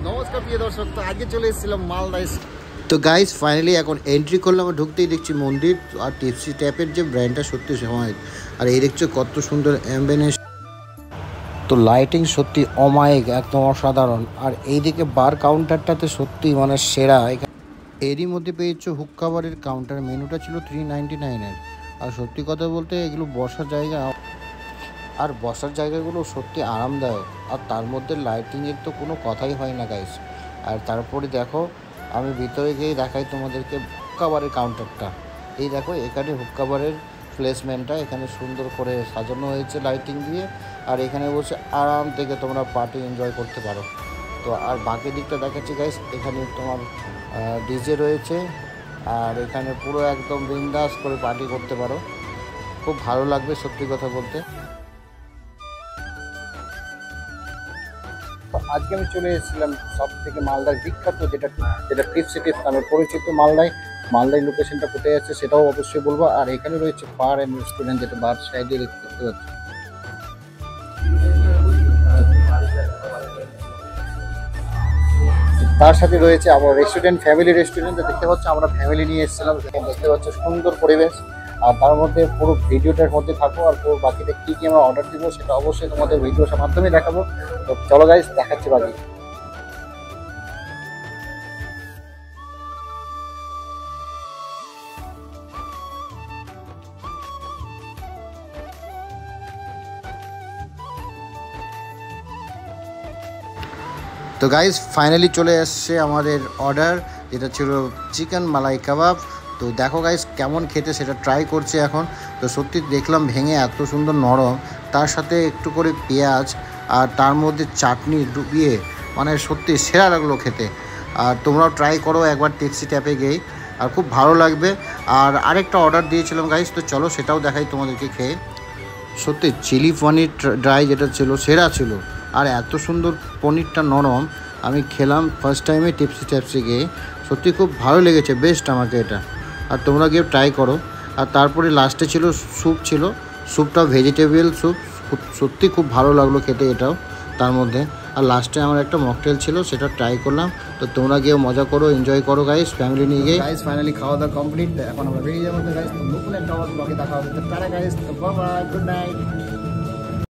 নমস্কার প্রিয় দর্শক, তো আগে চলে এসেছিলাম মালদায়। তো গাইস ফাইনালি এখন এন্ট্রি করলাম, ঢুকতেই দেখছি মন্দির আর টিপসি ট্যাপের যে ব্র্যান্ডটা সত্যি সময়। আর এই দেখছো কত সুন্দর অ্যাম্বিয়েন্স, তো লাইটিং সত্যি অমায়িক, একদম অসাধারণ। আর এইদিকে বার কাউন্টারটাতে সত্যি মানে সেরা। এরই মধ্যে পেয়েছো হুক্কা বারের কাউন্টার, মেনুটা ছিল 399-এর। আর সত্যি কথা বলতে এগুলো বসার জায়গা, আর বসার জায়গাগুলো সত্যি আরামদায়ক। আর তার মধ্যে লাইটিংয়ের তো কোনো কথাই হয় না গাইস। আর তারপরে দেখো আমি ভিতরে গিয়ে দেখাই তোমাদেরকে হুক্কা বারের কাউন্টারটা। এই দেখো এখানে হুক্কা বারের প্লেসমেন্টটা এখানে সুন্দর করে সাজানো হয়েছে লাইটিং দিয়ে। আর এখানে বসে আরাম থেকে তোমরা পার্টি এনজয় করতে পারো। তো আর বাকি দিকটা দেখাচ্ছি গাইস, এখানে তোমার ডিজে রয়েছে। আর এখানে পুরো একদম বিন্দাস করে পার্টি করতে পারো, খুব ভালো লাগবে সত্যি কথা বলতে। আজকে আমি চলে এসেছিলাম সব থেকে মালদার বিখ্যাত যেটা টিপসি টিপস নামে পরিচিত। মালদায় লোকেশনটা কোথায় আছে সেটাও অবশ্যই বলবো। আর এখানে রয়েছে বার অ্যান্ড রেস্টুরেন্ট, যেটা বার সাইডে দেখতে পাচ্ছি। তার সাথে রয়েছে আমার রেস্টুরেন্ট, ফ্যামিলি রেস্টুরেন্ট। দেখতে পাচ্ছি আমরা ফ্যামিলি নিয়ে এসেছিলাম, দেখতে পাচ্ছি সুন্দর পরিবেশ। আর তার মধ্যে পুরো ভিডিওটার মধ্যে থাকবো। আর পুরো বাকিটা কী কী আমরা অর্ডার দিব সেটা অবশ্যই তোমাদের ভিডিওর মাধ্যমে দেখাবো। তো চলো গাইস দেখাচ্ছি বাকি। তো গাইস ফাইনালি চলে আসছে আমাদের অর্ডার, যেটা ছিল চিকেন মালাই কাবাব। তো দেখো গাইস কেমন খেতে সেটা ট্রাই করছে এখন। তো সত্যি দেখলাম ভেঙে এত সুন্দর নরম, তার সাথে একটু করে পেঁয়াজ আর তার মধ্যে চাটনি ডুবিয়ে, মানে সত্যি সেরা লাগলো খেতে। আর তোমরাও ট্রাই করো একবার টিপসি ট্যাপে গিয়ে, আর খুব ভালো লাগবে। আর আরেকটা অর্ডার দিয়েছিলাম গাইস, তো চলো সেটাও দেখাই তোমাদেরকে খেয়ে। সত্যি চিলি পনির ড্রাই যেটা ছিল সেরা ছিল। আর এত সুন্দর পনিরটা নরম, আমি খেলাম ফার্স্ট টাইমে টিপসি ট্যাপসি গিয়ে, সত্যি খুব ভালো লেগেছে, বেস্ট আমাকে এটা। আর তোমরা গিয়ে ট্রাই করো। আর তারপরে লাস্টে ছিল স্যুপ, ছিল স্যুপটাও ভেজিটেবল স্যুপ, সত্যি খুব ভালো লাগলো খেতে এটাও তার মধ্যে। আর লাস্টে আমার একটা মকটেল ছিল, সেটা ট্রাই করলাম। তো তোমরা গিয়ে মজা করো, এনজয় করো গাইস ফ্যামিলি নিয়ে গিয়ে। গাইস ফাইনালি খাওয়া দাওয়া কমপ্লিট, এখন আমরা বেরিয়ে যাবো। গাইস নতুন একটা ব্লগে দেখা হবে। Tata guys, bye bye, good night.